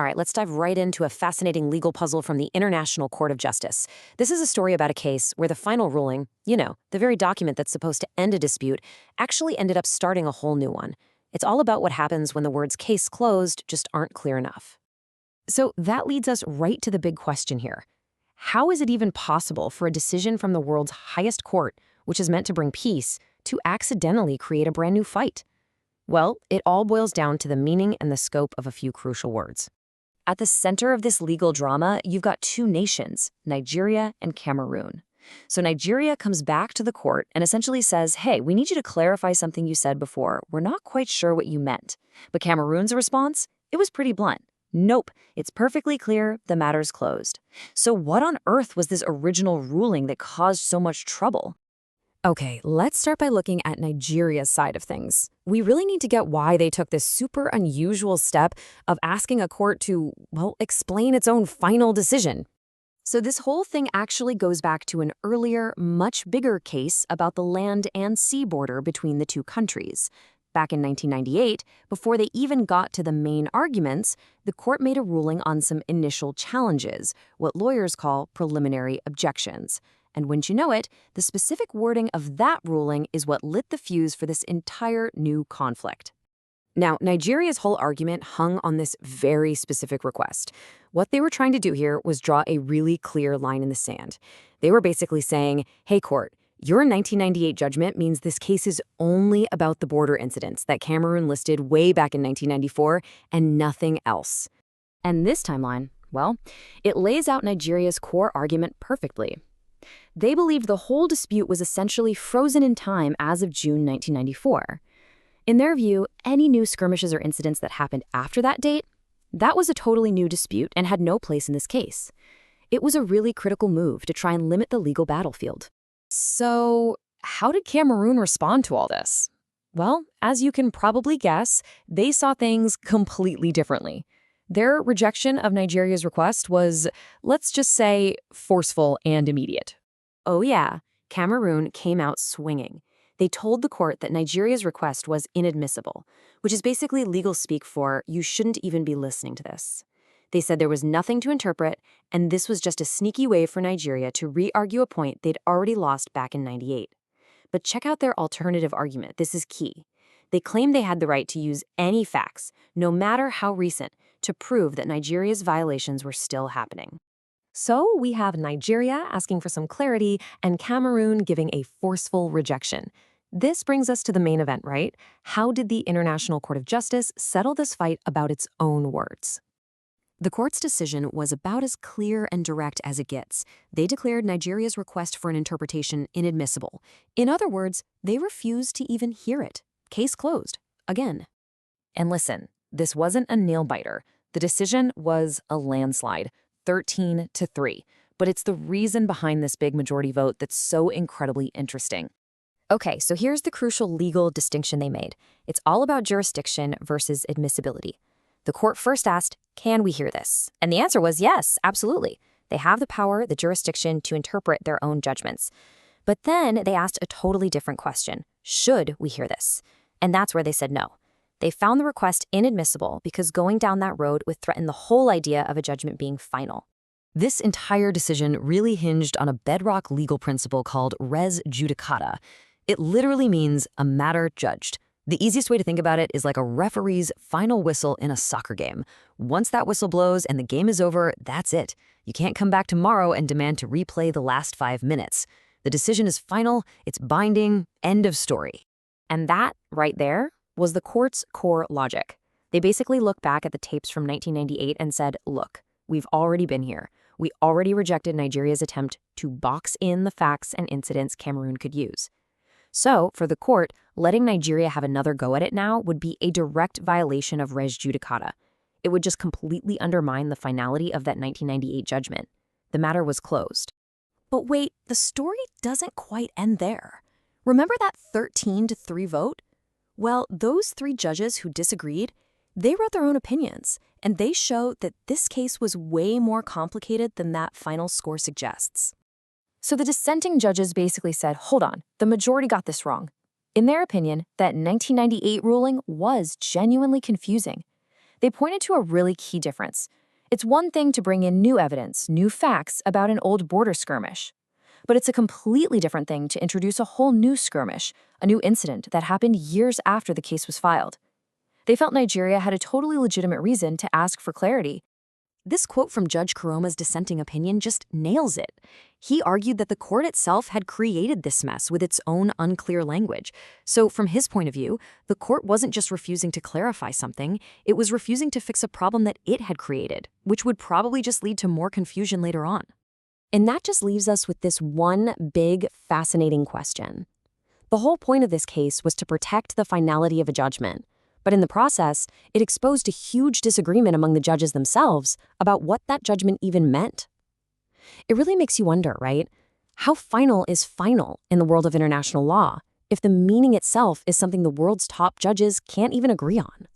All right, let's dive right into a fascinating legal puzzle from the International Court of Justice. This is a story about a case where the final ruling, the very document that's supposed to end a dispute, actually ended up starting a whole new one. It's all about what happens when the words case closed just aren't clear enough. So that leads us right to the big question here. How is it even possible for a decision from the world's highest court, which is meant to bring peace, to accidentally create a brand new fight? Well, it all boils down to the meaning and the scope of a few crucial words. At the center of this legal drama, you've got two nations, Nigeria and Cameroon. So Nigeria comes back to the court and essentially says, hey, we need you to clarify something you said before. We're not quite sure what you meant. But Cameroon's response? It was pretty blunt. Nope, it's perfectly clear, the matter's closed. So what on earth was this original ruling that caused so much trouble? Okay, let's start by looking at Nigeria's side of things. We really need to get why they took this super unusual step of asking a court to, explain its own final decision. So this whole thing actually goes back to an earlier, much bigger case about the land and sea border between the two countries. Back in 1998, before they even got to the main arguments, the court made a ruling on some initial challenges, what lawyers call preliminary objections. And wouldn't you know it, the specific wording of that ruling is what lit the fuse for this entire new conflict. Now, Nigeria's whole argument hung on this very specific request. What they were trying to do here was draw a really clear line in the sand. They were basically saying, hey, court, your 1998 judgment means this case is only about the border incidents that Cameroon listed way back in 1994 and nothing else. And this timeline, it lays out Nigeria's core argument perfectly. They believed the whole dispute was essentially frozen in time as of June 1994. In their view, any new skirmishes or incidents that happened after that date, that was a totally new dispute and had no place in this case. It was a really critical move to try and limit the legal battlefield. So, how did Cameroon respond to all this? Well, as you can probably guess, they saw things completely differently. Their rejection of Nigeria's request was, let's just say, forceful and immediate. Oh yeah, Cameroon came out swinging. They told the court that Nigeria's request was inadmissible, which is basically legal speak for you shouldn't even be listening to this. They said there was nothing to interpret, and this was just a sneaky way for Nigeria to re-argue a point they'd already lost back in '98. But check out their alternative argument. This is key. They claimed they had the right to use any facts, no matter how recent, to prove that Nigeria's violations were still happening. So we have Nigeria asking for some clarity and Cameroon giving a forceful rejection. This brings us to the main event, right? How did the International Court of Justice settle this fight about its own words? The court's decision was about as clear and direct as it gets. They declared Nigeria's request for an interpretation inadmissible. In other words, they refused to even hear it. Case closed. Again. And listen, this wasn't a nail-biter. The decision was a landslide, 13-3. But it's the reason behind this big majority vote that's so incredibly interesting. Okay, so here's the crucial legal distinction they made. It's all about jurisdiction versus admissibility. The court first asked, can we hear this? And the answer was yes, absolutely. They have the power, the jurisdiction to interpret their own judgments. But then they asked a totally different question. Should we hear this? And that's where they said no. They found the request inadmissible because going down that road would threaten the whole idea of a judgment being final. This entire decision really hinged on a bedrock legal principle called res judicata. It literally means a matter judged. The easiest way to think about it is like a referee's final whistle in a soccer game. Once that whistle blows and the game is over, that's it. You can't come back tomorrow and demand to replay the last 5 minutes. The decision is final, it's binding, end of story. And that, right there, was the court's core logic. They basically looked back at the tapes from 1998 and said, look, we've already been here. We already rejected Nigeria's attempt to box in the facts and incidents Cameroon could use. So, for the court, letting Nigeria have another go at it now would be a direct violation of res judicata. It would just completely undermine the finality of that 1998 judgment. The matter was closed. But wait, the story doesn't quite end there. Remember that 13-3 vote? Well, those 3 judges who disagreed, they wrote their own opinions, and they showed that this case was way more complicated than that final score suggests. So the dissenting judges basically said, hold on, the majority got this wrong. In their opinion, that 1998 ruling was genuinely confusing. They pointed to a really key difference. It's one thing to bring in new evidence, new facts about an old border skirmish. But it's a completely different thing to introduce a whole new skirmish, a new incident that happened years after the case was filed. They felt Nigeria had a totally legitimate reason to ask for clarity. This quote from Judge Karoma's dissenting opinion just nails it. He argued that the court itself had created this mess with its own unclear language. So from his point of view, the court wasn't just refusing to clarify something, it was refusing to fix a problem that it had created, which would probably just lead to more confusion later on. And that just leaves us with this one big, fascinating question. The whole point of this case was to protect the finality of a judgment. But in the process, it exposed a huge disagreement among the judges themselves about what that judgment even meant. It really makes you wonder, right? How final is final in the world of international law if the meaning itself is something the world's top judges can't even agree on?